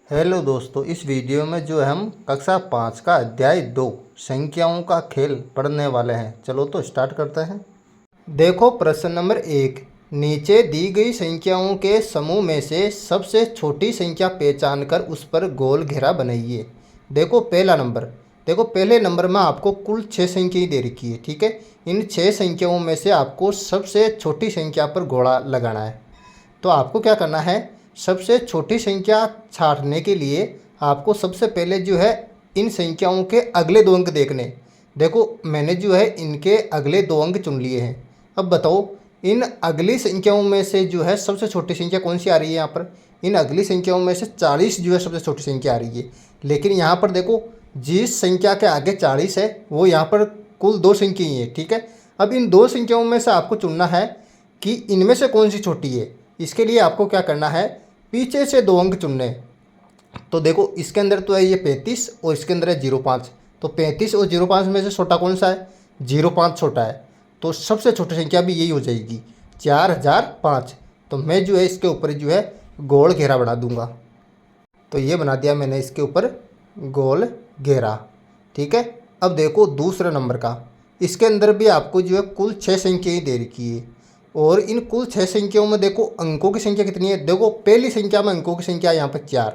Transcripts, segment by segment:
Hello दोस्तों, इस video में जो है हम कक्षा 5 का अध्याय 2 संख्याओं का खेल पढ़ने वाले हैं। चलो तो स्टार्ट करते हैं। देखो प्रश्न नंबर 1। नीचे दी गई संख्याओं के समूह में से सबसे छोटी संख्या पहचान कर उस पर गोल घेरा बनाइए। देखो पहला नंबर। देखो पहले नंबर में आपको कुल 6 संख्याएं दे रखी है, ठीक है। इन 6 संख्याओं में से आपको सबसे छोटी संख्या पर घोड़ा लगाना है। तो आपको क्या करना है, सबसे छोटी संख्या छाँटने के लिए आपको सबसे पहले जो है इन संख्याओं के अगले 2 अंक देखने। देखो मैंने जो है इनके अगले 2 अंक चुन लिए हैं। अब बताओ इन अगली संख्याओं में से जो है सबसे छोटी संख्या कौन सी आ रही है। यहाँ पर इन अगली संख्याओं में से 40 जो है सबसे छोटी संख्या आ रही है। लेकिन यहाँ पर देखो जिस संख्या के आगे 40 है वो यहाँ पर कुल 2 संख्या ही है, ठीक है। अब इन 2 संख्याओं में से आपको चुनना है कि इनमें से कौन सी छोटी है। इसके लिए आपको क्या करना है, पीछे से 2 अंक चुनने। तो देखो इसके अंदर तो है ये 35 और इसके अंदर है 05। तो 35 और 05 में से छोटा कौन सा है, 05 छोटा है। तो सबसे छोटी संख्या भी यही हो जाएगी 4005। तो मैं जो है इसके ऊपर जो है गोल घेरा बना दूंगा। तो ये बना दिया मैंने इसके ऊपर गोल घेरा, ठीक है। अब देखो दूसरे नंबर का। इसके अंदर भी आपको जो है कुल 6 संख्याएं दे रखी है और इन कुल 6 संख्याओं में देखो अंकों की संख्या कितनी है। देखो पहली संख्या में अंकों की संख्या यहाँ पर 4,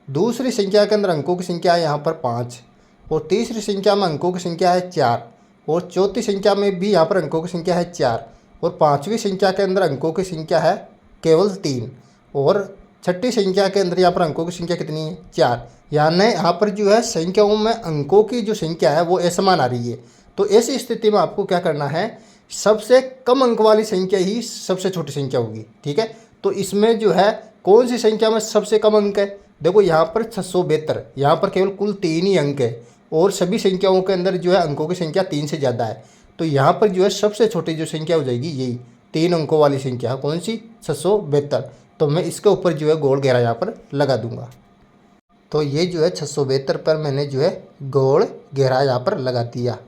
दूसरी संख्या के अंदर अंकों की संख्या है यहाँ पर 5 और तीसरी संख्या में अंकों की संख्या है 4 और चौथी संख्या में भी यहाँ पर अंकों की संख्या है 4 और पाँचवीं संख्या के अंदर अंकों की संख्या है केवल 3 और छठी संख्या के अंदर यहाँ पर अंकों की संख्या कितनी है, 4। यानी यहाँ पर जो है संख्याओं में अंकों की जो संख्या है वो असमान आ रही है। तो ऐसी स्थिति में आपको क्या करना है, सबसे कम अंक वाली संख्या ही सबसे छोटी संख्या होगी, ठीक है। तो इसमें जो है कौन सी संख्या में सबसे कम अंक है। देखो यहाँ पर 672, यहाँ पर केवल कुल 3 ही अंक है और सभी संख्याओं के अंदर जो है अंकों की संख्या 3 से ज़्यादा है। तो यहाँ पर जो है सबसे छोटी जो संख्या हो जाएगी यही 3 अंकों वाली संख्या, कौन सी, 672। तो मैं इसके ऊपर जो है गोल घेरा यहाँ पर लगा दूंगा। तो ये जो है 672 पर मैंने जो है गोल घेरा यहाँ पर लगा दिया,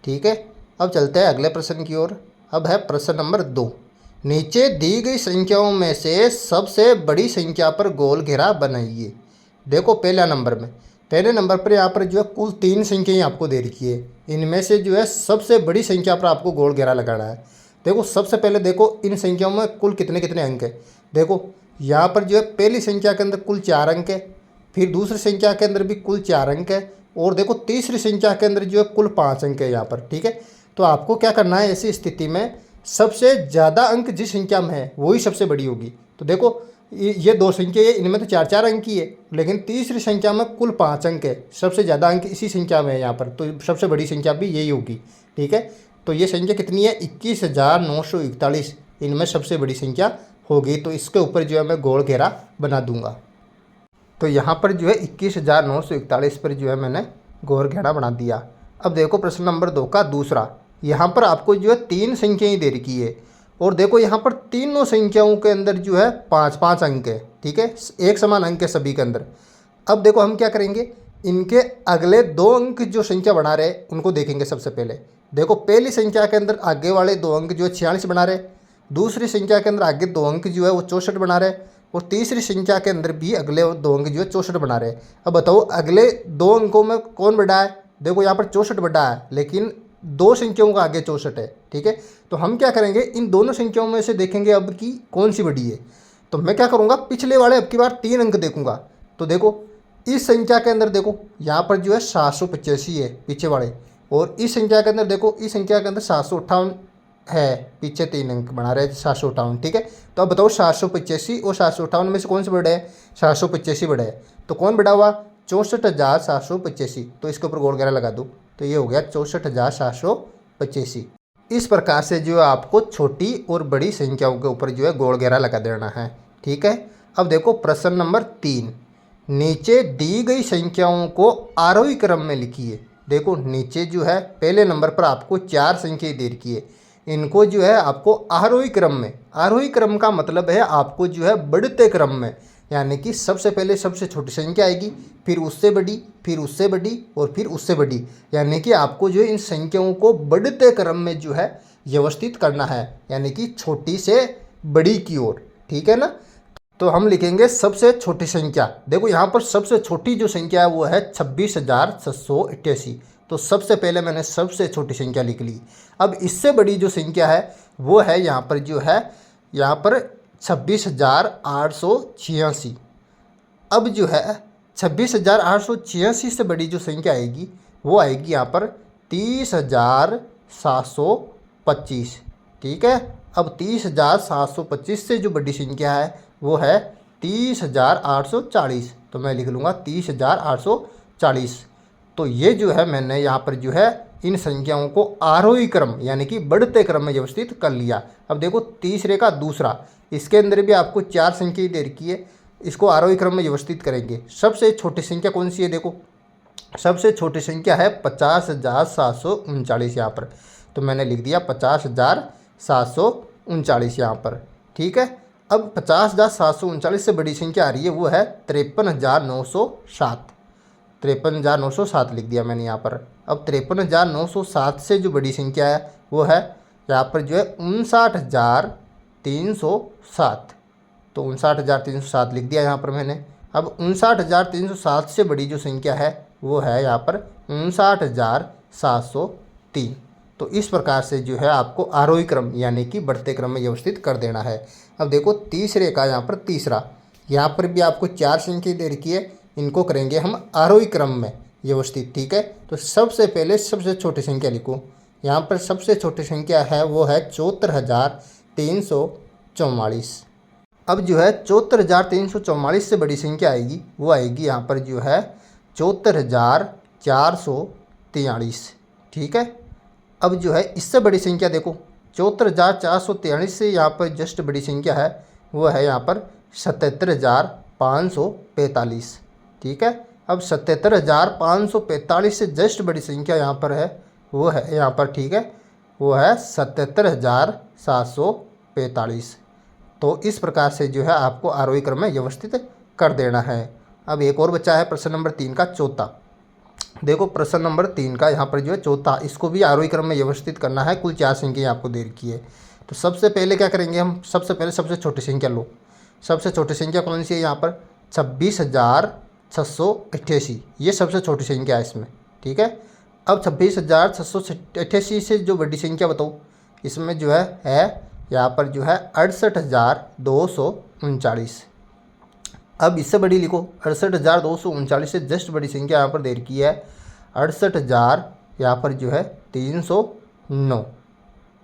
ठीक है। अब चलते हैं अगले प्रश्न की ओर। अब है प्रश्न नंबर 2। नीचे दी गई संख्याओं में से सबसे बड़ी संख्या पर गोल घेरा बनाइए। देखो पहले नंबर पर यहाँ पर जो है कुल 3 संख्याएं आपको दे रखी है। इनमें से जो है सबसे बड़ी संख्या पर आपको गोल घेरा लगाना है। देखो सबसे पहले देखो इन संख्याओं में कुल कितने कितने अंक है। देखो यहाँ पर जो है पहली संख्या के अंदर कुल 4 अंक है, फिर दूसरी संख्या के अंदर भी कुल 4 अंक है और देखो तीसरी संख्या के अंदर जो है कुल 5 अंक है यहाँ पर, ठीक है। तो आपको क्या करना है, ऐसी स्थिति में सबसे ज़्यादा अंक जिस संख्या में है वही सबसे बड़ी होगी। तो देखो ये 2 संख्या है, इनमें तो 4 अंक ही है, लेकिन तीसरी संख्या में कुल 5 अंक है, सबसे ज़्यादा अंक इसी संख्या में है यहाँ पर। तो सबसे बड़ी संख्या भी यही होगी, ठीक है। तो ये संख्या कितनी है, 21,941, इनमें सबसे बड़ी संख्या होगी। तो इसके ऊपर जो है मैं गोल घेरा बना दूंगा। तो यहाँ पर जो है 21,941 पर जो है मैंने गोल घेरा बना दिया। अब देखो प्रश्न नंबर 2 का दूसरा। यहाँ पर आपको जो है 3 संख्याएं दे रखी है और देखो यहाँ पर तीनों संख्याओं के अंदर जो है 5-5 अंक है, ठीक है। एक समान अंक है सभी के अंदर। अब देखो हम क्या करेंगे, इनके अगले 2 अंक जो संख्या बना रहे उनको देखेंगे। सबसे पहले देखो पहली संख्या के अंदर आगे वाले 2 अंक जो है 46 बना रहे, दूसरी संख्या के अंदर आगे 2 अंक जो है वो 64 बना रहे और तीसरी संख्या के अंदर भी अगले 2 अंक जो है 64 बना रहे। अब बताओ अगले 2 अंकों में कौन बड़ा है। देखो यहाँ पर 64 बड़ा है, लेकिन 2 संख्याओं का आगे 64 है, ठीक है। तो हम क्या करेंगे, इन दोनों संख्याओं में से देखेंगे अब की कौन सी बड़ी है। तो मैं क्या करूँगा, पिछले वाले अब की बार 3 अंक देखूंगा। तो देखो इस संख्या के अंदर देखो यहाँ पर जो है 785 है पीछे वाले, और इस संख्या के अंदर देखो इस संख्या के अंदर 758 है, पीछे 3 अंक बना रहे हैं 758, ठीक है। तो अब बताओ 785 और 758 में से कौन से बड़े हैं, 785 बड़े है। तो कौन बड़ा हुआ, 64,785। तो इसके ऊपर गोल घेरा लगा दूँ तो ये हो गया 64,785। इस प्रकार से जो है आपको छोटी और बड़ी संख्याओं के ऊपर जो है गोल घेरा लगा देना है, ठीक है। अब देखो प्रश्न नंबर 3। नीचे दी गई संख्याओं को आरोही क्रम में लिखिए। देखो नीचे जो है पहले नंबर पर आपको 4 संख्या दे रखी है, इनको जो है आपको आरोही क्रम में, आरोही क्रम का मतलब है आपको जो है बढ़ते क्रम में, यानी कि सबसे पहले सबसे छोटी संख्या आएगी, फिर उससे बड़ी, फिर उससे बड़ी और फिर उससे बड़ी, यानी कि आपको जो है इन संख्याओं को बढ़ते क्रम में जो है व्यवस्थित करना है, यानी कि छोटी से बड़ी की ओर, ठीक है ना। तो हम लिखेंगे सबसे छोटी संख्या। देखो यहाँ पर सबसे छोटी जो संख्या है वो है 26,788। तो सबसे पहले मैंने सबसे छोटी संख्या लिख ली। अब इससे बड़ी जो संख्या है वो है यहाँ पर जो है यहाँ पर 26,886। अब जो है 26,886 से बड़ी जो संख्या आएगी वो आएगी यहाँ पर 30,725। ठीक है। अब 30,725 से जो बड़ी संख्या है वो है 30,840। तो मैं लिख लूँगा 30,840। तो ये जो है मैंने यहाँ पर जो है इन संख्याओं को आरोही क्रम यानी कि बढ़ते क्रम में व्यवस्थित कर लिया। अब देखो तीसरे का दूसरा, इसके अंदर भी आपको 4 संख्या दे रखी है, इसको आरोही क्रम में व्यवस्थित करेंगे। सबसे छोटी संख्या कौन सी है? देखो सबसे छोटी संख्या है 50,739 यहाँ पर। तो मैंने लिख दिया 50,739 यहाँ पर। ठीक है। अब 50,739 से बड़ी संख्या आ रही है वो है 53,907। 53,907 लिख दिया मैंने यहाँ पर। अब 53,907 से जो बड़ी संख्या है वो है यहाँ पर जो है 59,307। तो 59,307 लिख दिया यहाँ पर मैंने। अब 59,307 से बड़ी जो संख्या है वो है यहाँ पर 59,703। तो इस प्रकार से जो है आपको आरोही क्रम यानी कि बढ़ते क्रम में व्यवस्थित कर देना है। अब देखो तीसरे का यहाँ पर तीसरा, यहाँ पर भी आपको 4 संख्या दे रखी है, इनको करेंगे हम आरोही क्रम में व्यवस्थित। ठीक है। तो सबसे पहले सबसे छोटी संख्या लिखो। यहाँ पर सबसे छोटी संख्या है वो है 74,344। अब जो है 74,344 से बड़ी संख्या आएगी वो आएगी यहाँ पर जो है 74,443। ठीक है। अब जो है इससे बड़ी संख्या देखो 74,443 से यहाँ पर जस्ट बड़ी संख्या है वो है यहाँ पर 77,545। ठीक है। अब 77,545 से जस्ट बड़ी संख्या यहाँ पर है वो है यहाँ पर, ठीक है, वो है 77,745। तो इस प्रकार से जो है आपको आरोही क्रम में व्यवस्थित कर देना है। अब एक और बचा है प्रश्न नंबर 3 का चौथा। देखो प्रश्न नंबर 3 का यहाँ पर जो है चौथा, इसको भी आरोही क्रम में व्यवस्थित करना है। कुल 4 संख्या आपको दे रखी है। तो सबसे पहले क्या करेंगे हम? सबसे पहले सबसे छोटी संख्या लो। सबसे छोटी संख्या कौन सी है यहाँ पर? 26,688। ये सबसे छोटी संख्या है इसमें। ठीक है। अब 26,688 से जो बड़ी संख्या बताओ, इसमें जो है यहाँ पर जो है 68,239। अब इससे बड़ी लिखो 68,239 से जस्ट बड़ी संख्या यहाँ पर दे रखी है 68,000 यहाँ पर जो है 309।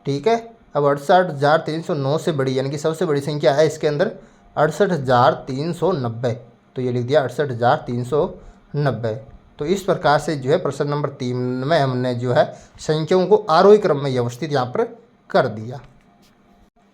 ठीक है। अब 68,309 से बड़ी यानी कि सबसे बड़ी संख्या है इसके अंदर 68,390। तो ये लिख दिया 68,390। तो इस प्रकार से जो है प्रश्न नंबर 3 में हमने जो है संख्याओं को आरोही क्रम में व्यवस्थित यहाँ पर कर दिया।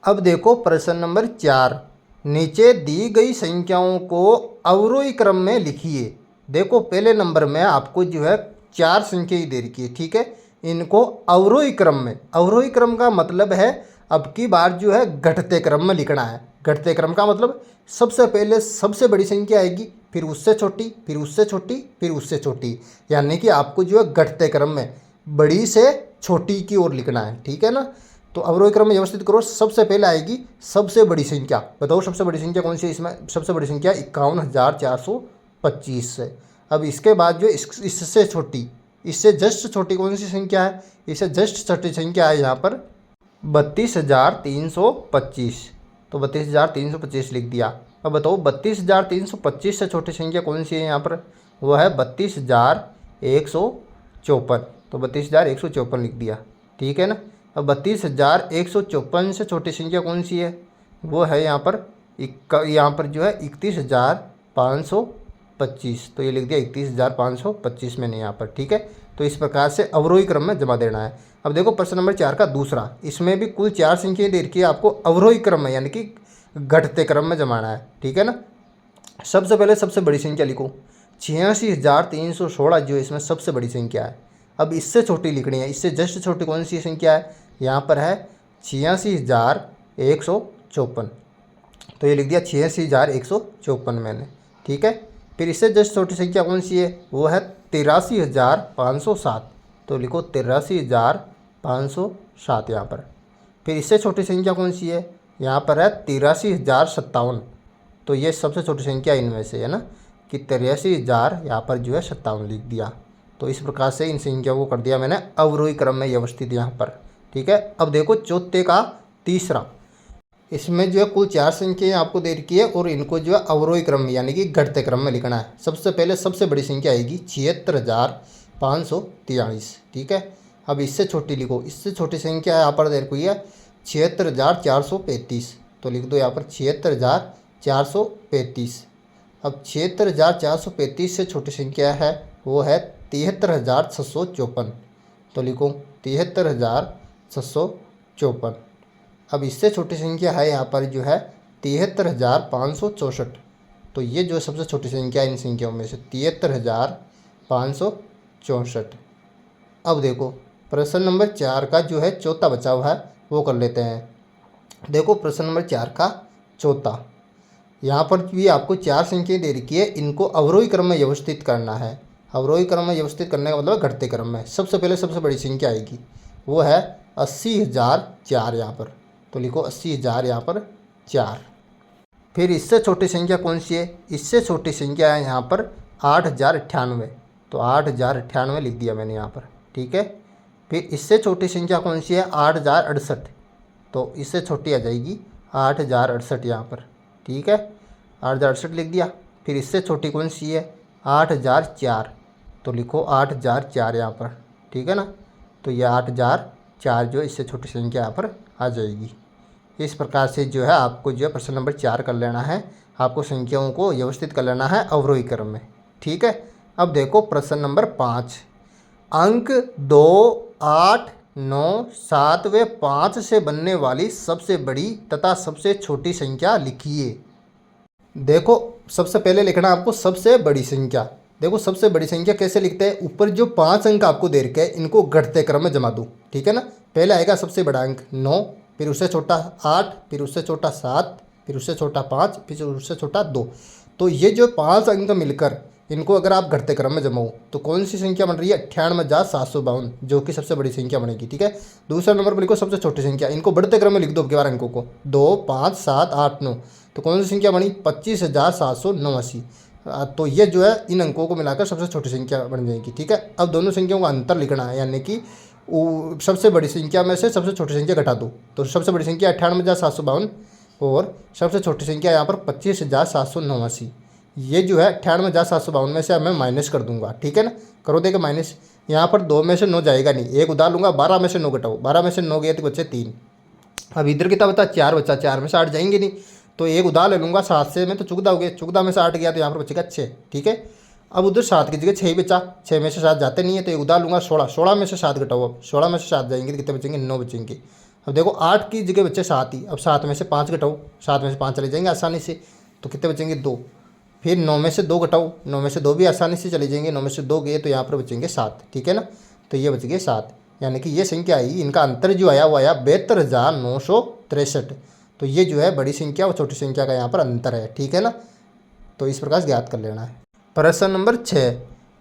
अब देखो प्रश्न नंबर 4, नीचे दी गई संख्याओं को अवरोही क्रम में लिखिए। देखो पहले नंबर में आपको जो है 4 संख्या दे रखी है। ठीक है। इनको अवरोही क्रम में, अवरोही क्रम का मतलब है अब की बार जो है घटते क्रम में लिखना है। घटते क्रम का मतलब सबसे पहले सबसे बड़ी संख्या आएगी, फिर उससे छोटी, फिर उससे छोटी, फिर उससे छोटी, यानी कि आपको जो है घटते क्रम में बड़ी से छोटी की ओर लिखना है। ठीक है ना। तो अवरोही क्रम में व्यवस्थित करो। सबसे पहले आएगी सबसे बड़ी संख्या। बताओ सबसे बड़ी संख्या कौन सी है? इसमें सबसे बड़ी संख्या 51,425 है। अब इसके बाद जो इससे छोटी, इससे जस्ट छोटी कौन सी संख्या है? इससे जस्ट छोटी संख्या है यहाँ पर 32,325। तो 32,325 लिख दिया। अब बताओ 32,325 से छोटी संख्या कौन सी है यहाँ पर? वो है 32,154। तो 32,154 लिख दिया। ठीक है ना। अब 32,154 से छोटी संख्या कौन सी है? वो है यहाँ पर जो है 31,525। तो ये लिख दिया 31,525 मैंने यहाँ पर। ठीक है। तो इस प्रकार से अवरोही क्रम में जमा देना है। अब देखो प्रश्न नंबर 4 का दूसरा, इसमें भी कुल 4 संख्या दे रखी है, आपको अवरोही क्रम में यानी कि घटते क्रम में जमाना है। ठीक है ना। सबसे पहले सबसे बड़ी संख्या लिखो 86,316 जो इसमें सबसे बड़ी संख्या है। अब इससे छोटी लिखनी है, इससे जस्ट छोटी कौन सी संख्या है? यहाँ पर है 86,154। तो ये लिख दिया 86,154 मैंने। ठीक है। फिर इससे जस्ट छोटी संख्या कौन सी है? वो है 83,507। तो लिखो 83,507 यहाँ पर। फिर इससे छोटी संख्या कौन सी है? यहाँ पर है 83,057। तो तो ये सबसे छोटी संख्या इनमें से है ना कि 83,000 यहाँ पर जो है 57 लिख दिया। तो इस प्रकार से इन संख्याओं को कर दिया मैंने अवरोही क्रम में व्यवस्थित यहाँ पर। ठीक है, अब देखो चौथे का तीसरा, इसमें जो है कुल 4 संख्याएं आपको दे रखी है और इनको जो है अवरोही क्रम में यानी कि घटते क्रम में लिखना है। सबसे पहले सबसे बड़ी संख्या आएगी 76,543। ठीक है, अब इससे छोटी लिखो, इससे छोटी संख्या यहाँ पर दे रखी है 76,435। तो लिख दो यहाँ पर 76,435। अब 76,435 से छोटी संख्या है वो है 73,654। तो लिखो 73,654। अब इससे छोटी संख्या है यहाँ पर जो है 73,564। तो ये जो सबसे छोटी संख्या है इन संख्याओं में से 73,564। अब देखो प्रश्न नंबर 4 का जो है चौथा बचा हुआ है वो कर लेते हैं। देखो प्रश्न नंबर 4 का चौथा, यहाँ पर भी आपको 4 संख्याएं दे रखी है, इनको अवरोही क्रम में व्यवस्थित करना है। अवरोही क्रम में व्यवस्थित करने का मतलब घटते क्रम में। सबसे पहले सबसे बड़ी संख्या आएगी वो है 80,004 यहाँ पर। तो लिखो 80,000 यहाँ पर 4। फिर इससे छोटी संख्या कौन सी है? इससे छोटी संख्या है यहाँ पर 8,098। तो 8,098 लिख दिया मैंने यहाँ पर। ठीक है, फिर इससे छोटी संख्या कौन सी है? 8,068। तो इससे छोटी आ जाएगी 8,068 यहाँ पर। ठीक है, 8,068 लिख दिया। फिर इससे छोटी कौन सी है? 8,004। तो लिखो 8,004 यहाँ पर। ठीक है ना, तो ये 8,004 जो इससे छोटी संख्या यहाँ पर आ जाएगी। इस प्रकार से जो है आपको जो है प्रश्न नंबर 4 कर लेना है। आपको संख्याओं को व्यवस्थित कर लेना है अवरोही क्रम में। ठीक है, अब देखो प्रश्न नंबर 5, अंक 2, 8, 9, 7 व 5 से बनने वाली सबसे बड़ी तथा सबसे छोटी संख्या लिखिए। देखो सबसे पहले लिखना आपको सबसे बड़ी संख्या। देखो सबसे बड़ी संख्या कैसे लिखते हैं? ऊपर जो 5 अंक आपको दे रखे हैं इनको घटते क्रम में जमा दो। ठीक है ना, पहले आएगा सबसे बड़ा अंक 9, फिर उससे छोटा 8, फिर उससे छोटा 7, फिर उससे छोटा 5, फिर उससे छोटा 2। तो ये जो 5 अंक मिलकर इनको अगर आप घटते क्रम में जमाओ तो कौन सी संख्या बन रही है? 98,752 जो कि सबसे बड़ी संख्या बनेगी। ठीक है, दूसरा नंबर पर लिखो सबसे छोटी संख्या। इनको बढ़ते क्रम में लिख दो 11 अंकों को, 2, 5, 7, 8, 9। तो कौन सी संख्या बनी? 25,789। तो ये जो है इन अंकों को मिलाकर सबसे छोटी संख्या बन जाएगी। ठीक है, अब दोनों संख्याओं का अंतर लिखना है, यानी कि सबसे बड़ी संख्या में से सबसे छोटी संख्या घटा दो। तो सबसे बड़ी संख्या 98,752 और सबसे छोटी संख्या यहाँ पर 25,789। ये जो है 98,752 में से मैं माइनस कर दूंगा। ठीक है ना, करो देगा माइनस। यहाँ पर 2 में से 9 जाएगा नहीं, एक उधार लूँगा। 12 में से 9 घटाओ, 12 में से 9 गए तो बच्चे 3। अब इधर कितना बचा? 4 बचा। 4 में से 8 जाएंगे नहीं, तो एक उधार ले लूँगा। 7 से मैं तो चुकदा हो गया, चुकदा में से 8 गया तो यहाँ पर बचेगा 6। ठीक है, अब उधर 7 की जगह 6 बचा। 6 में से 7 जाते नहीं है तो एक उधार लूँगा 16। 16 में से 7 घटाओ, अब 16 में से 7 जाएंगे तो कितने बचेंगे? 9 बचेंगे। अब देखो 8 की जगह बच्चे 7 ही। अब 7 में से 5 घटाओ, 7 में से 5 चले जाएंगे आसानी से, तो कितने बचेंगे? 2। फिर 9 में से 2 घटाओ, 9 में से 2 भी आसानी से चले जाएंगे। 9 में से 2 गए तो यहाँ पर बचेंगे 7। ठीक है ना, तो ये बच गए 7। यानी कि ये संख्या आई, इनका अंतर जो आया वो आया 72,963। तो ये जो है बड़ी संख्या और छोटी संख्या का यहाँ पर अंतर है। ठीक है ना, तो इस प्रकार ज्ञात कर लेना है। प्रश्न नंबर 6,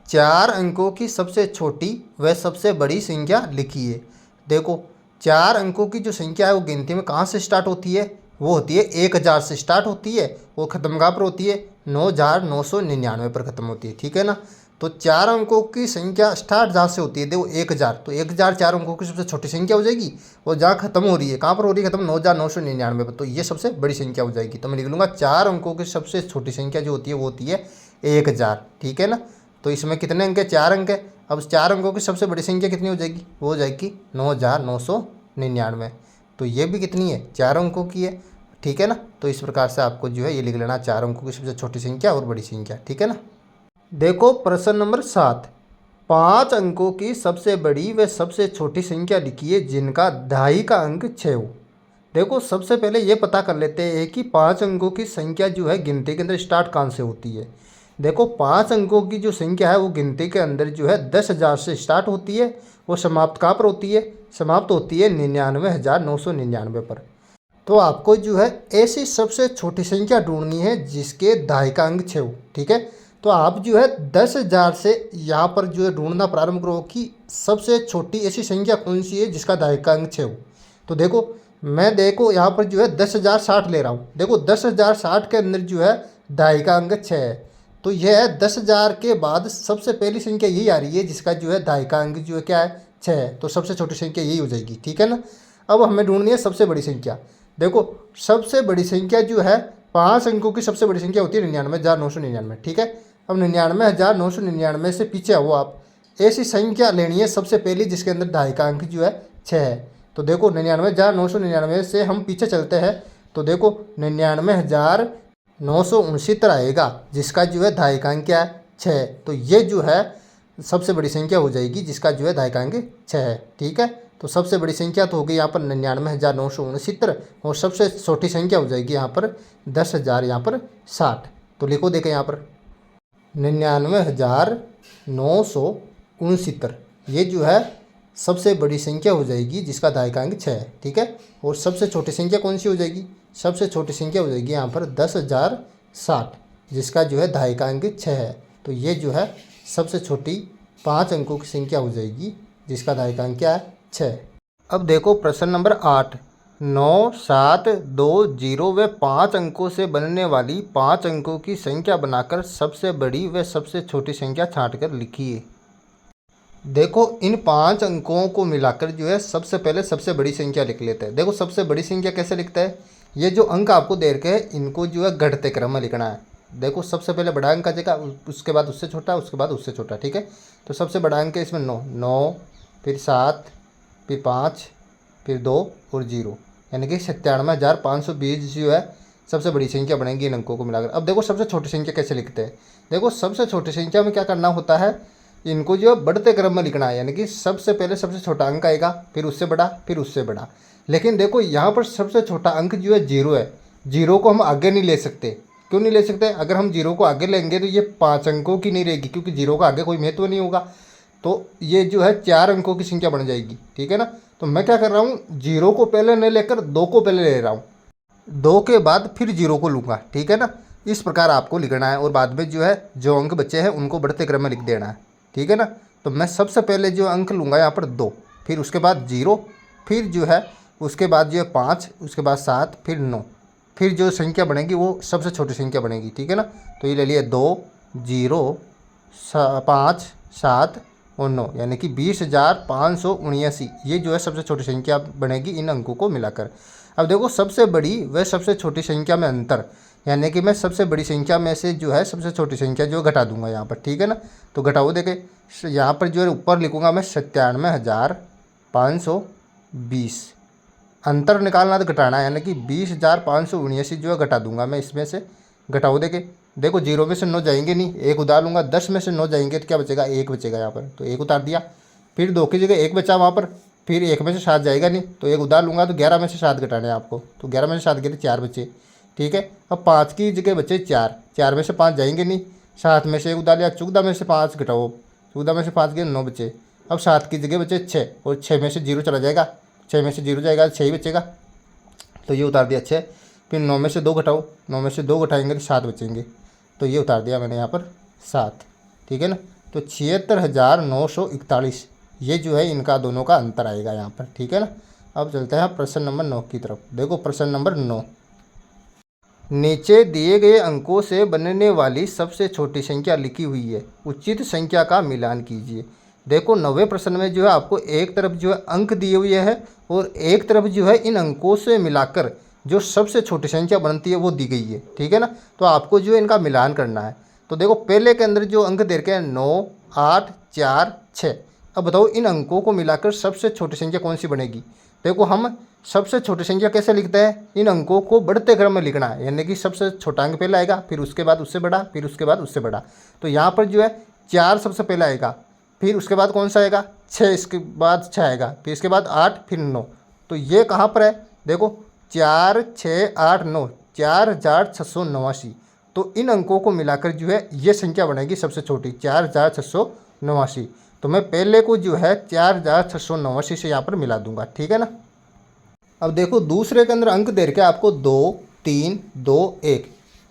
4 अंकों की सबसे छोटी व सबसे बड़ी संख्या लिखिए। देखो 4 अंकों की जो संख्या है वो गिनती में कहाँ से स्टार्ट होती है? वो होती है 1,000 से स्टार्ट होती है, वो खत्म कहाँ पर होती है? 9,999 पर खत्म होती है। ठीक है ना, तो 4 अंकों की संख्या स्टार्ट जहाँ से होती है देखो 1,000, तो 1,000 4 अंकों की सबसे छोटी संख्या हो जाएगी। और जहाँ खत्म हो रही है, कहाँ पर हो रही है खत्म? 9,999 पर, तो ये सबसे बड़ी संख्या हो जाएगी। तो मैं लिख लूँगा 4 अंकों की सबसे छोटी संख्या जो होती है वो होती है 1,000। ठीक है ना, तो इसमें कितने अंक है? 4 अंक है। अब 4 अंकों की सबसे बड़ी संख्या कितनी हो जाएगी? वो हो जाएगी 9,999। तो ये भी कितनी है? 4 अंकों की है। ठीक है ना, तो इस प्रकार से आपको जो है ये लिख लेना 4 अंकों की सबसे छोटी संख्या और बड़ी संख्या। ठीक है ना, देखो प्रश्न नंबर 7, 5 अंकों की सबसे बड़ी व सबसे छोटी संख्या लिखिए जिनका दहाई का अंक 6 हो। देखो सबसे पहले ये पता कर लेते हैं कि 5 अंकों की संख्या जो है गिनती के अंदर स्टार्ट कहाँ से होती है। देखो 5 अंकों की जो संख्या है वो गिनती के अंदर जो है 10,000 से स्टार्ट होती है, वो समाप्त कहाँ पर होती है? समाप्त होती है 99,999 पर। तो आपको जो है ऐसी सबसे छोटी संख्या ढूंढनी है जिसके दहाई का अंक 6 हो। ठीक है, तो आप जो है 10,000 से यहाँ पर जो है ढूंढना प्रारंभ करो कि सबसे छोटी ऐसी संख्या कौन सी है जिसका दहाई का अंक 6 हो। तो देखो मैं देखो यहाँ पर जो है 10,060 ले रहा हूँ। देखो 10,060 के अंदर जो है ढाई का अंक 6 है, तो यह है 10,000 के बाद सबसे पहली संख्या यही आ रही है जिसका जो है ढाई का अंक जो है क्या है 6 है, तो सबसे छोटी संख्या यही हो जाएगी। ठीक है ना। अब हमें ढूंढनी है सबसे बड़ी संख्या। देखो सबसे बड़ी संख्या जो है 5 अंकों की सबसे बड़ी संख्या होती है 99,999। ठीक है। अब 99,999 से पीछे आओ आप, ऐसी संख्या लेनी है सबसे पहली जिसके अंदर ढाई का अंक जो है 6 है। तो देखो 99,999 से हम पीछे चलते हैं, तो देखो 99,969 आएगा जिसका जो है ढाई का अंक क्या है 6। तो ये जो है सबसे बड़ी संख्या हो जाएगी जिसका जो है ढाई का अंक 6 है। ठीक है। तो सबसे बड़ी संख्या तो हो गई यहाँ पर 99,969 और सबसे छोटी संख्या हो जाएगी यहाँ पर 10,000 यहाँ पर 60। तो लिखो देखें यहाँ पर 99,969, ये जो है सबसे बड़ी संख्या हो जाएगी जिसका ढाई का अंक 6 है। ठीक है। और सबसे छोटी संख्या कौन सी हो जाएगी? सबसे छोटी संख्या हो जाएगी यहाँ पर 10,060 जिसका जो है ढाई का अंक 6 है। तो ये जो है सबसे छोटी 5 अंकों की संख्या हो जाएगी जिसका ढाई का अंक क्या है 6। अब देखो प्रश्न नंबर 8, 9, 7, 2, 0 व 5 अंकों से बनने वाली 5 अंकों की संख्या बनाकर सबसे बड़ी व सबसे छोटी संख्या छांटकर लिखिए। देखो इन 5 अंकों को मिलाकर जो है सबसे पहले सबसे बड़ी संख्या लिख लेते हैं। देखो सबसे बड़ी संख्या कैसे लिखता है, ये जो अंक आपको दे रखे हैं इनको जो है घटते क्रम में लिखना है। देखो सबसे पहले बड़ा अंक आ जाएगा, उसके बाद उससे छोटा, उसके बाद उससे छोटा। ठीक है। तो सबसे बड़ा अंक है इसमें 9, 9 फिर 7 फिर 5 फिर 2 और 0, यानी कि 97,520 जो है सबसे बड़ी संख्या बनेगी इन अंकों को मिलाकर। अब देखो सबसे छोटी संख्या कैसे लिखते हैं। देखो सबसे छोटी संख्या में क्या करना होता है, इनको जो है बढ़ते क्रम में लिखना है, यानी कि सबसे पहले सबसे छोटा अंक आएगा, फिर उससे बड़ा, फिर उससे बड़ा। लेकिन देखो यहाँ पर सबसे छोटा अंक जो है 0 है, 0 को हम आगे नहीं ले सकते। क्यों नहीं ले सकते? अगर हम 0 को आगे लेंगे तो ये 5 अंकों की नहीं रहेगी, क्योंकि 0 का आगे कोई महत्व नहीं होगा। तो ये जो है 4 अंकों की संख्या बन जाएगी। ठीक है ना। तो मैं क्या कर रहा हूँ, 0 को पहले नहीं लेकर 2 को पहले ले रहा हूँ, 2 के बाद फिर 0 को लूँगा। ठीक है ना। इस प्रकार आपको लिखना है और बाद में जो है जो अंक बचे हैं उनको बढ़ते क्रम में लिख देना है। ठीक है ना। तो मैं सबसे पहले जो अंक लूँगा यहाँ पर 2, फिर उसके बाद 0, फिर जो है उसके बाद जो है 5, उसके बाद 7, फिर 9, फिर जो संख्या बनेगी वो सबसे छोटी संख्या बनेगी। ठीक है ना। तो ये ले लिए 2, 0, 5, 7 और 9, यानी कि 20,579 ये जो है सबसे छोटी संख्या बनेगी इन अंकों को मिलाकर। अब देखो सबसे बड़ी व सबसे छोटी संख्या में अंतर, यानी कि मैं सबसे बड़ी संख्या में से जो है सबसे छोटी संख्या जो घटा दूंगा यहाँ पर। ठीक है ना। तो घटाओ देखे, यहाँ पर जो है ऊपर लिखूंगा मैं 97,520, अंतर निकालना तो घटाना है, यानी कि 20,579 जो है घटा दूंगा मैं इसमें से। घटाओ देखे, देखो 0 में से 9 जाएंगे नहीं, 1 उतार लूँगा, 10 में से 9 जाएंगे तो क्या बचेगा, 1 बचेगा यहाँ पर, तो 1 उतार दिया। फिर 2 की जगह 1 बचा वहाँ पर, फिर 1 में से 7 जाएगा नहीं तो 1 उतार लूँगा, तो 11 में से 7 घटाने हैं आपको, तो 11 में से 7 गए 4 बचे। ठीक है। अब 5 की जगह बचे 4, 4 में से 5 जाएंगे नहीं, 7 में से 1 उतार लिया, 14 में से 5 घटाओ, 14 में से 5 गए 9 बचे। अब 7 की जगह बचे 6 और 6 में से 0 चला जाएगा, 6 में से 0 जाएगा 6 ही बचेगा, तो ये उतार दिया 6। फिर 9 में से 2 घटाओ, 9 में से 2 घटाएंगे तो 7 बचेंगे, तो ये उतार दिया मैंने यहाँ पर 7। ठीक है ना। तो 76,941 ये जो है इनका दोनों का अंतर आएगा यहाँ पर। ठीक है ना। अब चलते हैं प्रश्न नंबर 9 की तरफ। देखो प्रश्न नंबर 9, नीचे दिए गए अंकों से बनने वाली सबसे छोटी संख्या लिखी हुई है, उचित संख्या का मिलान कीजिए। देखो 9वें प्रश्न में जो है आपको एक तरफ जो है अंक दिए हुए हैं और एक तरफ जो है इन अंकों से मिलाकर जो सबसे छोटी संख्या बनती है वो दी गई है। ठीक है ना। तो आपको जो है इनका मिलान करना है। तो देखो पहले के अंदर जो अंक दे रखे हैं 9, 8, 4, 6। अब बताओ इन अंकों को मिलाकर सबसे छोटी संख्या कौन सी बनेगी। देखो हम सबसे छोटी संख्या कैसे लिखते हैं, इन अंकों को बढ़ते क्रम में लिखना है, यानी कि सबसे छोटा अंक पहले आएगा, फिर उसके बाद उससे बड़ा, फिर उसके बाद उससे बड़ा। तो यहाँ पर जो है 4 सबसे पहले आएगा, फिर उसके बाद कौन सा आएगा 6, इसके बाद 6 आएगा, फिर इसके बाद 8, फिर 9। तो ये कहाँ पर है, देखो 4, 6, 8, 9, 4,689। तो इन अंकों को मिलाकर जो है ये संख्या बनेगी सबसे छोटी 4,689। तो मैं पहले को जो है 4,689 से यहाँ पर मिला दूंगा। ठीक है ना। अब देखो दूसरे के अंदर अंक दे रखे आपको 2, 3, 2, 1,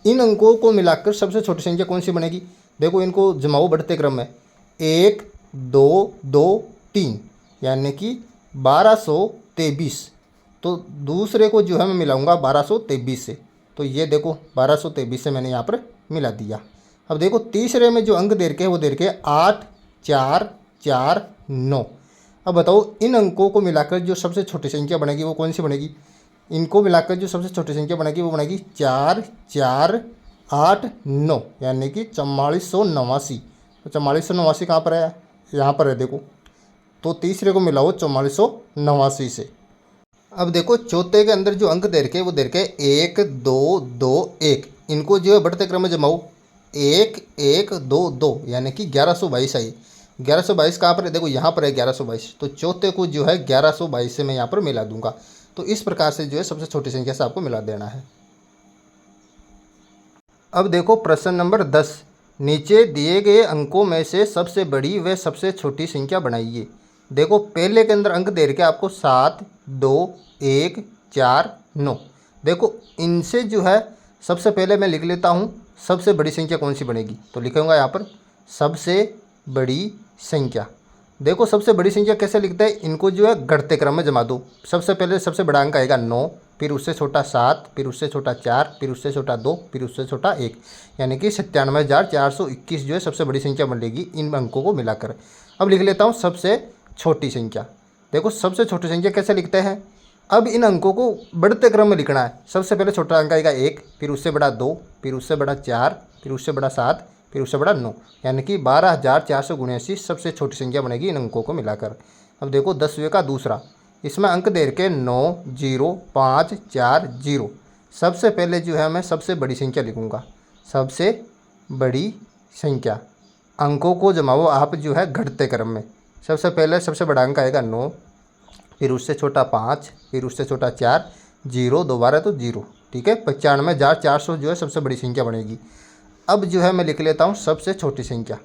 इन अंकों को मिलाकर सबसे छोटी संख्या कौन सी बनेगी। देखो इनको जमाओ बढ़ते क्रम में, 1, 2, 2, 3, यानी कि 1223। तो दूसरे को जो है मैं मिलाऊंगा 1223 से। तो ये देखो 1223 से मैंने यहाँ पर मिला दिया। अब देखो तीसरे में जो अंक दे रखे हैं वो दे रखे 8 4 4 9। अब बताओ इन अंकों को मिलाकर जो सबसे छोटी संख्या बनेगी वो कौन सी बनेगी? इनको मिलाकर जो सबसे छोटी संख्या बनेगी वो बनेगी 4 4 8 9, यानी कि 4489। तो 4489 कहाँ पर है? यहाँ पर है देखो। तो तीसरे को मिलाओ 4489 से। अब देखो चौथे के अंदर जो अंक दे रखे वो दे रखे 1 2 2 1। इनको जो है बढ़ते क्रम में जमाओ 1 1 2 2, यानी कि 1122 आई। 1122 कहाँ पर है? देखो यहाँ पर है 1122। तो चौथे को जो है 1122 से मैं यहाँ पर मिला दूंगा। तो इस प्रकार से जो है सबसे छोटी संख्या से आपको मिला देना है। अब देखो प्रश्न नंबर 10, नीचे दिए गए अंकों में से सबसे बड़ी व सबसे छोटी संख्या बनाइए। देखो पहले के अंदर अंक दे रखे आपको 7 2 1 4 9। देखो इनसे जो है सबसे पहले मैं लिख लेता हूँ सबसे बड़ी संख्या कौन सी बनेगी। तो लिखूंगा यहाँ पर सबसे बड़ी संख्या। देखो सबसे बड़ी संख्या कैसे लिखते हैं? इनको जो है घटते क्रम में जमा दो। सबसे पहले सबसे बड़ा अंक आएगा 9, फिर उससे छोटा 7, फिर उससे छोटा 4, फिर उससे छोटा 2, फिर उससे छोटा 1, यानी कि 97,421 जो है सबसे बड़ी संख्या बनेगी इन अंकों को मिलाकर। अब लिख लेता हूँ सबसे छोटी संख्या। देखो सबसे छोटी संख्या कैसे लिखते हैं? अब इन अंकों को बढ़ते क्रम में लिखना है। सबसे पहले छोटा अंक आएगा 1, फिर उससे बड़ा 2, फिर उससे बड़ा 4, फिर उससे बड़ा 7, फिर उससे बड़ा 9, यानी कि 12,479 सबसे छोटी संख्या बनेगी इन अंकों को मिलाकर। अब देखो 10वें का दूसरा, इसमें अंक दे रखे 9 0 5 4 0। सबसे पहले जो है मैं सबसे बड़ी संख्या लिखूँगा। सबसे बड़ी संख्या, अंकों को जमाओ आप जो है घटते क्रम में। सबसे पहले सबसे बड़ा अंक आएगा 9, फिर उससे छोटा 5, फिर उससे छोटा 4, 0 दोबारा तो 0, ठीक है। 95,400 जो है सबसे बड़ी संख्या बनेगी। अब जो है मैं लिख लेता हूँ सबसे छोटी संख्या।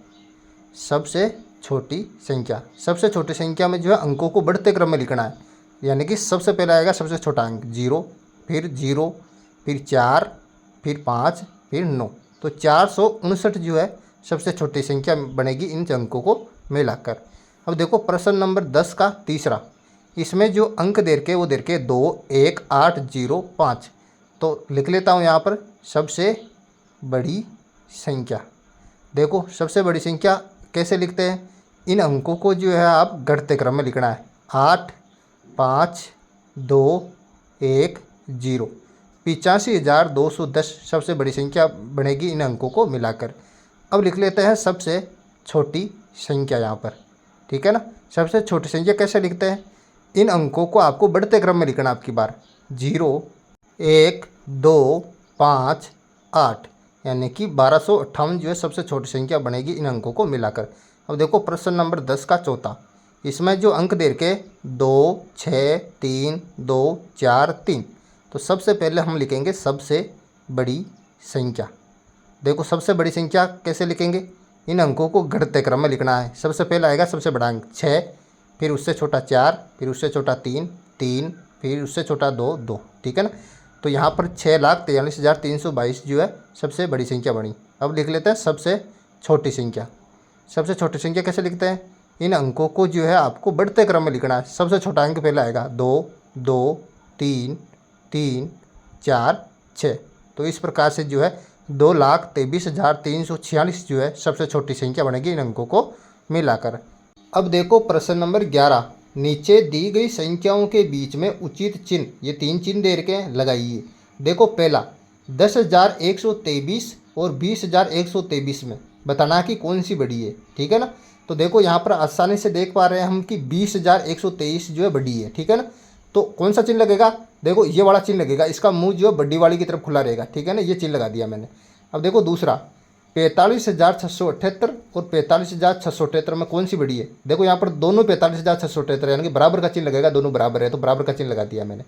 सबसे छोटी संख्या, सबसे छोटी संख्या में जो है अंकों को बढ़ते क्रम में लिखना है, यानी कि सबसे पहले आएगा सबसे छोटा अंक 0, फिर 0, फिर 4, फिर 5, फिर 9। तो 459 जो है सबसे छोटी संख्या बनेगी इन अंकों को मिलाकर। अब देखो प्रश्न नंबर 10 का तीसरा, इसमें जो अंक दे रखे वो दे रखे 2 1 8 0 5। तो लिख लेता हूँ यहाँ पर सबसे बड़ी संख्या। देखो सबसे बड़ी संख्या कैसे लिखते हैं? इन अंकों को जो है आप घटते क्रम में लिखना है। 8 5 2 1 0, 85,210 सबसे बड़ी संख्या बनेगी इन अंकों को मिलाकर। अब लिख लेते हैं सबसे छोटी संख्या यहाँ पर, ठीक है ना। सबसे छोटी संख्या कैसे लिखते हैं? इन अंकों को आपको बढ़ते क्रम में लिखना आपकी बार। 0 1 2 5 8, यानी कि 1258 जो है सबसे छोटी संख्या बनेगी इन अंकों को मिलाकर। अब देखो प्रश्न नंबर 10 का चौथा, इसमें जो अंक दे रखे 2 6 3 2 4 3। तो सबसे पहले हम लिखेंगे सबसे बड़ी संख्या। देखो सबसे बड़ी संख्या कैसे लिखेंगे? इन अंकों को घटते क्रम में लिखना है। सबसे पहले आएगा सबसे बड़ा अंक 6, फिर उससे छोटा 4, फिर उससे छोटा 3 3, फिर उससे छोटा 2 2, ठीक है ना। तो यहाँ पर 6,43,322 जो है सबसे बड़ी संख्या बनी। अब लिख लेते हैं सबसे छोटी संख्या। सबसे छोटी संख्या कैसे लिखते हैं? इन अंकों को जो है आपको बढ़ते क्रम में लिखना है। सबसे छोटा अंक पहले आएगा 2 2 3 3 4 6। तो इस प्रकार से जो है 2,23,346 जो है सबसे छोटी संख्या बनेगी इन अंकों को मिलाकर। अब देखो प्रश्न नंबर 11, नीचे दी गई संख्याओं के बीच में उचित चिन्ह, ये 3 चिन्ह दे रखे हैं, लगाइए। देखो पहला 10,123 और 20,123 में बताना कि कौन सी बड़ी है, ठीक है ना। तो देखो यहाँ पर आसानी से देख पा रहे हैं हम कि 20,123 जो है बड़ी है, ठीक है ना। तो कौन सा चिन्ह लगेगा? देखो ये वाला चिन्ह लगेगा, इसका मुंह जो है बड़ी वाली की तरफ खुला रहेगा, ठीक है ना। ये चिन्ह लगा दिया मैंने। अब देखो दूसरा 45,678 और 45,678 में कौन सी बड़ी है? देखो यहाँ पर दोनों 45,678 यानी कि बराबर का चिन्ह लगेगा, दोनों बराबर है तो बराबर का चिन्ह लगा दिया मैंने।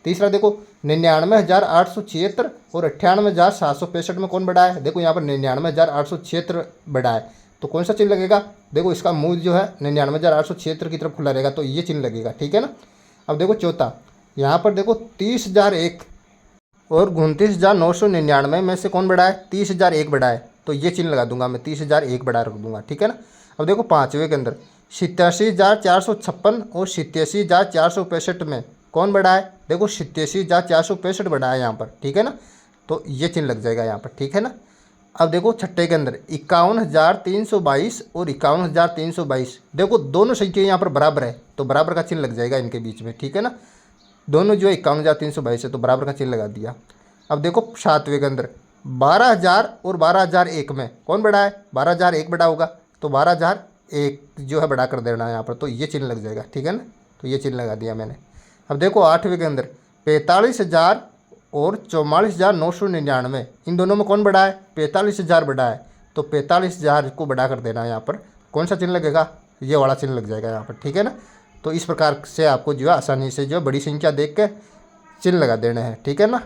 तीसरा देखो 99,876 और 98,765 में कौन बड़ा है? देखो यहाँ पर 99,876 बड़ा है, तो कौन सा चिन्ह लगेगा? देखो इसका मुंह जो है 99,876 की तरफ खुला रहेगा, तो ये चिन्ह लगेगा, ठीक है ना। अब देखो चौथा, यहाँ पर देखो 30,001 और 29,999 में से कौन बड़ा है? 30,001 बड़ा है, तो ये चिन्ह लगा दूंगा मैं, 30,001 बड़ा रख दूंगा, ठीक है ना। अब देखो पाँचवें के अंदर 87,456 और 87,465 में कौन बड़ा है? देखो 87,465 बड़ा है यहाँ पर, ठीक है ना। तो ये चिन्ह लग जाएगा यहाँ पर, ठीक है ना। अब देखो छठे के अंदर 51,322 और 51,322, देखो दोनों संख्या यहाँ पर बराबर है तो बराबर का चिन्ह लग जाएगा इनके बीच में, ठीक है ना। दोनों जो है 51,322 है तो बराबर का चिन्ह लगा दिया। अब देखो सातवें के अंदर 12,000 और 12,001 में कौन बड़ा है? 12,001 बड़ा होगा तो 12,001 जो है बड़ा कर देना है यहाँ पर, तो ये चिन्ह लग जाएगा, ठीक है ना। तो ये चिन्ह लगा दिया मैंने। अब देखो आठवें के अंदर 45,000 और 44,999, इन दोनों में कौन बड़ा है? 45,000 बड़ा है तो 45,000 को बड़ा कर देना है यहाँ पर। कौन सा चिन्ह लगेगा? ये वाला चिन्ह लग जाएगा यहाँ पर, ठीक है ना। तो इस प्रकार से आपको जो है आसानी से जो है बड़ी संख्या देख के चिन्ह लगा देने हैं, ठीक है ना।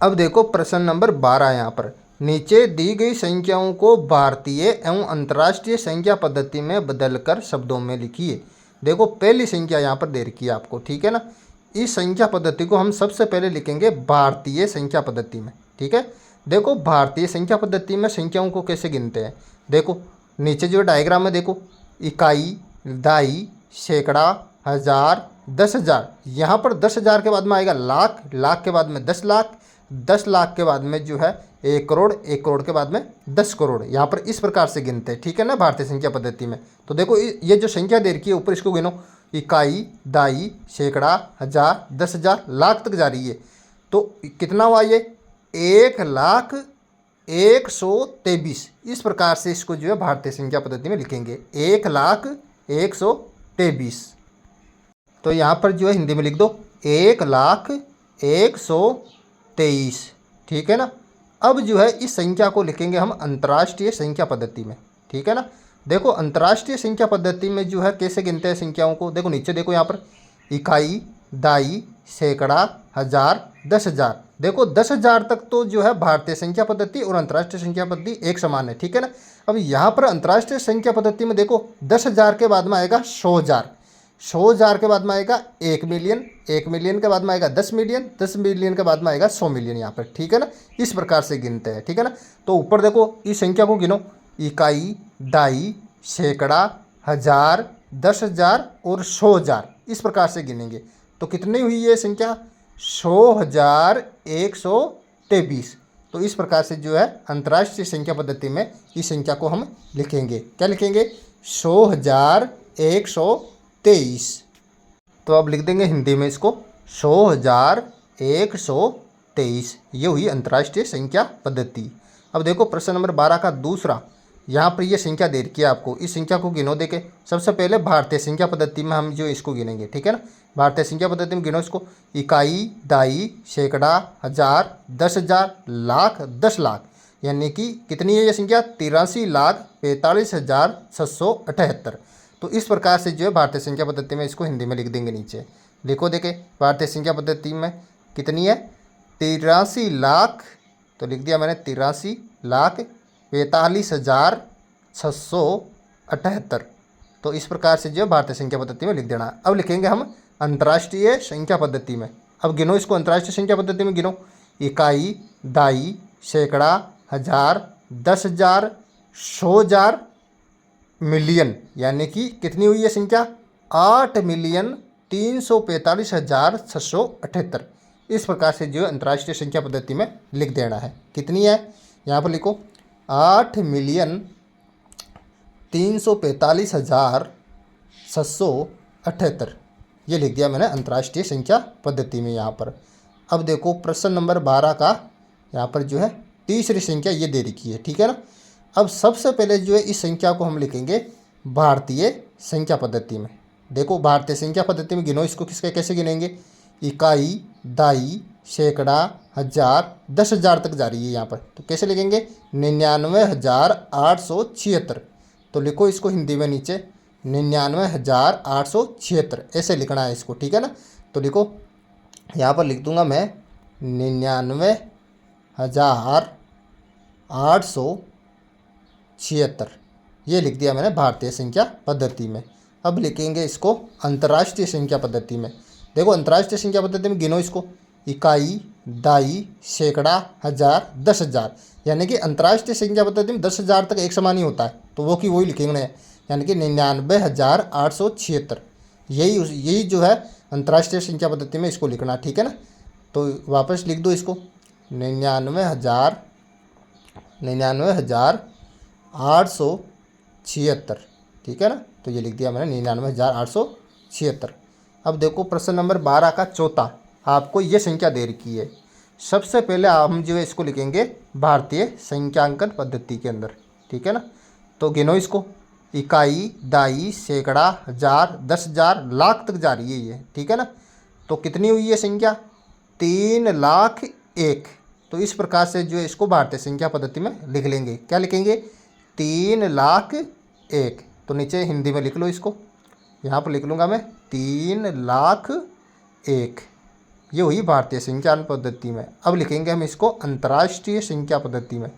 अब देखो प्रश्न नंबर 12 यहाँ पर, नीचे दी गई संख्याओं को भारतीय एवं अंतर्राष्ट्रीय संख्या पद्धति में बदलकर शब्दों में लिखिए। देखो पहली संख्या यहाँ पर दे रखी है आपको, ठीक है ना। इस संख्या पद्धति को हम सबसे पहले लिखेंगे भारतीय संख्या पद्धति में, ठीक है। देखो भारतीय संख्या पद्धति में संख्याओं को कैसे गिनते हैं, देखो नीचे जो डायग्राम में देखो, इकाई, दहाई, सैकड़ा, हज़ार, 10,000। यहाँ पर 10,000 के बाद में आएगा लाख, लाख के बाद में 10 लाख, 10 लाख के बाद में जो है 1 करोड़, 1 करोड़ के बाद में 10 करोड़। यहाँ पर इस प्रकार से गिनते हैं, ठीक है ना, भारतीय संख्या पद्धति में। तो देखो ये जो संख्या दे रखी है ऊपर, इसको गिनो, इकाई, दहाई, सैकड़ा, हज़ार, 10,000, लाख तक जा रही है। तो कितना हुआ ये? 1,01,23। इस प्रकार से इसको जो है भारतीय संख्या पद्धति में लिखेंगे, 1,01,23। तो यहाँ पर जो है हिंदी में लिख दो 1,01,23, ठीक है ना। अब जो है इस संख्या को लिखेंगे हम अंतर्राष्ट्रीय संख्या पद्धति में, ठीक है ना। देखो अंतर्राष्ट्रीय संख्या पद्धति में जो है कैसे गिनते हैं संख्याओं को, देखो नीचे देखो यहाँ पर इकाई, दहाई, सैकड़ा, हज़ार, 10,000। देखो 10,000 तक तो जो है भारतीय संख्या पद्धति और अंतर्राष्ट्रीय संख्या पद्धति एक समान है, ठीक है ना। अब यहाँ पर अंतर्राष्ट्रीय संख्या पद्धति में देखो 10,000 के बाद में आएगा 100,000, 100,000 के बाद में आएगा 1 मिलियन, 1 मिलियन के बाद में आएगा 10 मिलियन, 10 मिलियन के बाद में आएगा 100 मिलियन यहाँ पर, ठीक है ना। इस प्रकार से गिनते हैं, ठीक है ना। तो ऊपर देखो इस संख्या को गिनो, इकाई, दहाई, सैकड़ा, हज़ार, 10,000 और 100,000, इस प्रकार से गिनेंगे। तो कितनी हुई ये संख्या? 100,123। तो इस प्रकार से जो है अंतर्राष्ट्रीय संख्या पद्धति में इस संख्या को हम लिखेंगे, क्या लिखेंगे? 100,123। तो अब लिख देंगे हिंदी में इसको 100,123, ये हुई अंतर्राष्ट्रीय संख्या पद्धति। अब देखो प्रश्न नंबर 12 का दूसरा, यहाँ पर ये संख्या दे रखी है आपको, इस संख्या को गिनो देके। सबसे पहले भारतीय संख्या पद्धति में हम जो इसको गिनेंगे, ठीक है ना। भारतीय संख्या पद्धति में गिनो इसको, इकाई, दहाई, सैकड़ा, हज़ार, 10,000, लाख, 10 लाख, यानी कि कितनी है ये संख्या? 83,45,778। तो इस प्रकार से जो है भारतीय संख्या पद्धति में इसको हिंदी में लिख देंगे नीचे। लिखो देखे भारतीय संख्या पद्धति में कितनी है? 83 लाख, तो लिख दिया मैंने 83,45,678। तो इस प्रकार से जो है भारतीय संख्या पद्धति में लिख देना। अब लिखेंगे हम अंतर्राष्ट्रीय संख्या पद्धति में। अब गिनो इसको अंतर्राष्ट्रीय संख्या पद्धति में गिनो, इकाई, दहाई, सैकड़ा, हज़ार, 10,000, 100,000, मिलियन, यानी कि कितनी हुई है संख्या? 8,345,678। इस प्रकार से जो है अंतर्राष्ट्रीय संख्या पद्धति में लिख देना है। कितनी है? यहाँ पर लिखो 8,345,678, ये लिख दिया मैंने अंतर्राष्ट्रीय संख्या पद्धति में यहाँ पर। अब देखो प्रश्न नंबर 12 का यहाँ पर जो है तीसरी संख्या ये दे रखी है, ठीक है ना। अब सबसे पहले जो है इस संख्या को हम लिखेंगे भारतीय संख्या पद्धति में। देखो भारतीय संख्या पद्धति में गिनो इसको, किसके कैसे गिनेंगे? इकाई, दहाई, सैकड़ा, हज़ार, 10,000 तक जा रही है यहाँ पर, तो कैसे लिखेंगे? 99,876। तो लिखो इसको हिंदी में नीचे 99,876, ऐसे लिखना है इसको, ठीक है ना। तो लिखो यहाँ पर लिख दूंगा मैं 99,876, ये लिख दिया मैंने भारतीय संख्या पद्धति में। अब लिखेंगे इसको अंतर्राष्ट्रीय संख्या पद्धति में। देखो अंतर्राष्ट्रीय संख्या पद्धति में गिनो इसको, इकाई, दहाई, सैकड़ा, हज़ार, 10,000, यानी कि अंतर्राष्ट्रीय संख्या पद्धति में 10,000 तक एक समान ही होता है, तो वो की वही लिखेंगे, यानी कि 99,876, यही जो है अंतर्राष्ट्रीय संख्या पद्धति में इसको लिखना, ठीक है ना। तो वापस लिख दो इसको 99,876, ठीक है ना। तो ये लिख दिया मैंने 99,876। अब देखो प्रश्न नंबर 12 का चौथा, आपको ये संख्या दे रखी है। सबसे पहले हम जो है इसको लिखेंगे भारतीय संख्यांकन पद्धति के अंदर, ठीक है ना। तो गिनो इसको, इकाई, दाई, सैकड़ा, हजार, 10,000, लाख तक जा रही है ये, ठीक है ना। तो कितनी हुई है संख्या? 3,01,000। तो इस प्रकार से जो है इसको भारतीय संख्या पद्धति में लिख लेंगे। क्या लिखेंगे? 3,01,000। तो नीचे हिंदी में लिख लो इसको, यहाँ पर लिख लूँगा मैं 3,01,000। ये हुई भारतीय संख्या पद्धति में। अब लिखेंगे हम इसको अंतर्राष्ट्रीय संख्या पद्धति में।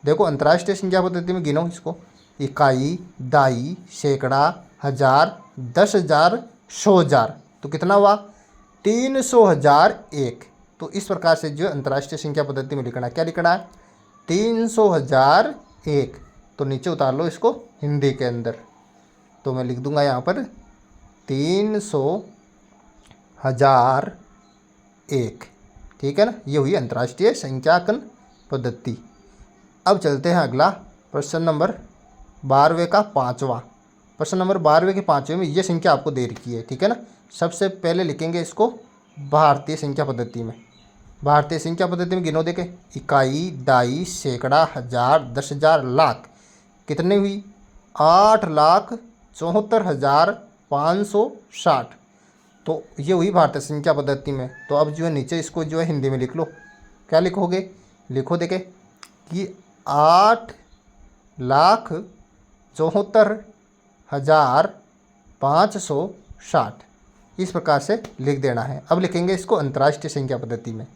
देखो अंतर्राष्ट्रीय संख्या पद्धति में गिनो इसको, इकाई, दाई, सैकड़ा, हजार, 10,000, 100,000। तो कितना हुआ? 300,001। तो इस प्रकार से जो अंतर्राष्ट्रीय संख्या पद्धति में लिखना है, क्या लिखना है? 300,001। तो नीचे उतार लो इसको हिंदी के अंदर। तो मैं लिख दूंगा यहाँ पर 300,001, ठीक है ना। ये हुई अंतर्राष्ट्रीय संख्याकन पद्धति। अब चलते हैं अगला प्रश्न नंबर 12वें का पाँचवा। प्रश्न नंबर 12वें के पाँचवें में ये संख्या आपको दे रखी है, ठीक है ना। सबसे पहले लिखेंगे इसको भारतीय संख्या पद्धति में। भारतीय संख्या पद्धति में गिनो देखे, इकाई, दाई, सैकड़ा, हजार, 10,000, लाख। कितनी हुई? 8,74,560। तो ये हुई भारतीय संख्या पद्धति में। तो अब जो है नीचे इसको जो है हिंदी में लिख लो। क्या लिखोगे? लिखो देखे कि 8,74,560। इस प्रकार से लिख देना है। अब लिखेंगे इसको अंतर्राष्ट्रीय संख्या पद्धति में।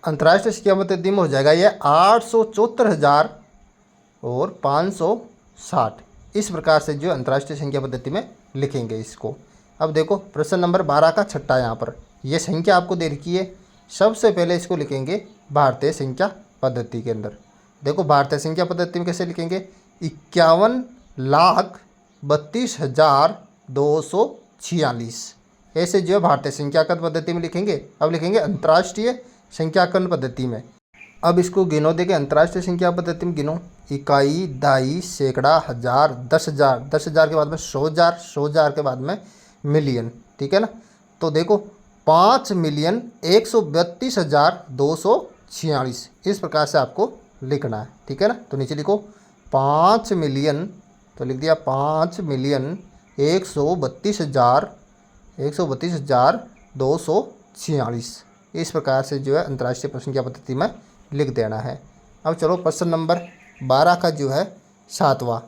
अंतर्राष्ट्रीय संख्या पद्धति में हो जाएगा ये 874,560। इस प्रकार से जो अंतर्राष्ट्रीय संख्या पद्धति में लिखेंगे इसको। अब देखो प्रश्न नंबर 12 का छठा, यहाँ पर यह संख्या आपको दे रखी है। सबसे पहले इसको लिखेंगे भारतीय संख्या पद्धति के अंदर। देखो भारतीय संख्या पद्धति में कैसे लिखेंगे? 51,32,246। ऐसे जो है भारतीय संख्याकन पद्धति में लिखेंगे। अब लिखेंगे अंतर्राष्ट्रीय संख्याकन पद्धति में। अब इसको गिनो देंगे अंतर्राष्ट्रीय संख्या पद्धति में। गिनो, इकाई, दाई, सैकड़ा, हजार, 10,000, 10,000 के बाद में 100,000, 100,000 के बाद में मिलियन, ठीक है ना। तो देखो 5,31,32,246। इस प्रकार से आपको लिखना है, ठीक है ना। तो नीचे लिखो 5 मिलियन, तो लिख दिया 5,31,132,246। इस प्रकार से जो है अंतर्राष्ट्रीय संख्या पद्धति में लिख देना है। अब चलो प्रश्न नंबर 12 का जो है सातवां।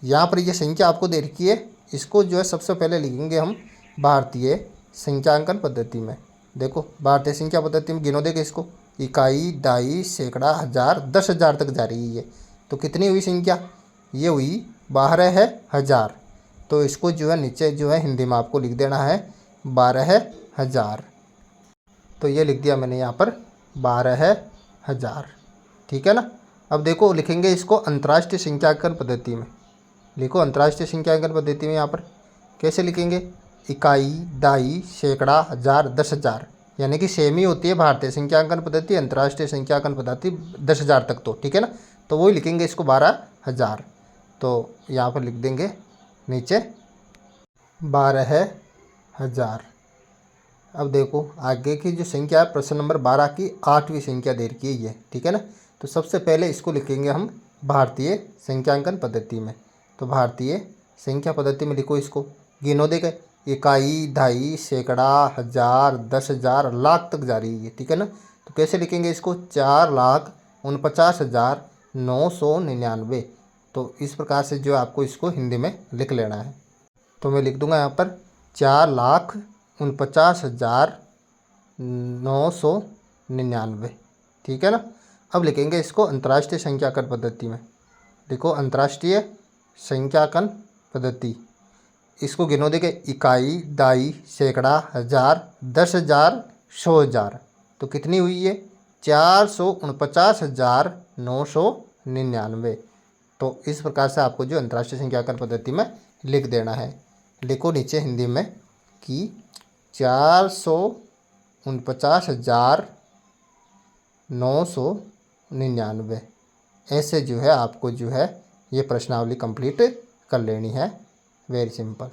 यहाँ पर ये संख्या आपको दे रखी है। इसको जो है सबसे पहले लिखेंगे हम भारतीय संख्यांकन पद्धति में। देखो भारतीय संख्या पद्धति में गिनो देंगे इसको, इकाई, दाई, सैकड़ा, हजार, 10,000 तक जा रही है। तो कितनी हुई संख्या? ये हुई 12,000। तो इसको जो है नीचे जो है हिंदी में आपको लिख देना है 12,000। तो ये लिख दिया मैंने यहाँ पर 12,000, ठीक है ना। अब देखो लिखेंगे इसको अंतर्राष्ट्रीय संख्यांकन पद्धति में। लिखो अंतर्राष्ट्रीय संख्यांकन पद्धति में यहाँ पर कैसे लिखेंगे? इकाई, दाई, सैकड़ा, हजार, 10,000। यानी कि सेम ही होती है भारतीय संख्यांकन पद्धति, अंतर्राष्ट्रीय संख्यांकन पद्धति 10,000 तक, तो ठीक है ना। तो वही लिखेंगे इसको 12,000। तो यहाँ पर लिख देंगे नीचे 12,000। अब देखो आगे की जो संख्या है प्रश्न नंबर 12 की 8वीं संख्या दे रखी है ये, ठीक है ना। तो सबसे पहले इसको लिखेंगे हम भारतीय संख्यांकन पद्धति में। तो भारतीय संख्या पद्धति में लिखो इसको, गिनो देखे, इकाई, दाई, सैकड़ा, हजार, 10,000, लाख तक जा रही है, ठीक है ना। तो कैसे लिखेंगे इसको? 4,49,999। तो इस प्रकार से जो आपको इसको हिंदी में लिख लेना है। तो मैं लिख दूंगा यहाँ पर 4,49,999, ठीक है ना। अब लिखेंगे इसको अंतर्राष्ट्रीय संख्याकन पद्धति में। देखो अंतर्राष्ट्रीय संख्याकन पद्धति, इसको गिनो देंगे, इकाई, दाई, सैकड़ा, हजार, 10,000, 100,000। तो कितनी हुई ये? 449,999। तो इस प्रकार से आपको जो अंतर्राष्ट्रीय संख्याकन पद्धति में लिख देना है। लिखो नीचे हिंदी में कि 449,999 ऐसे जो है आपको जो है ये प्रश्नावली कंप्लीट कर लेनी है। Very simple.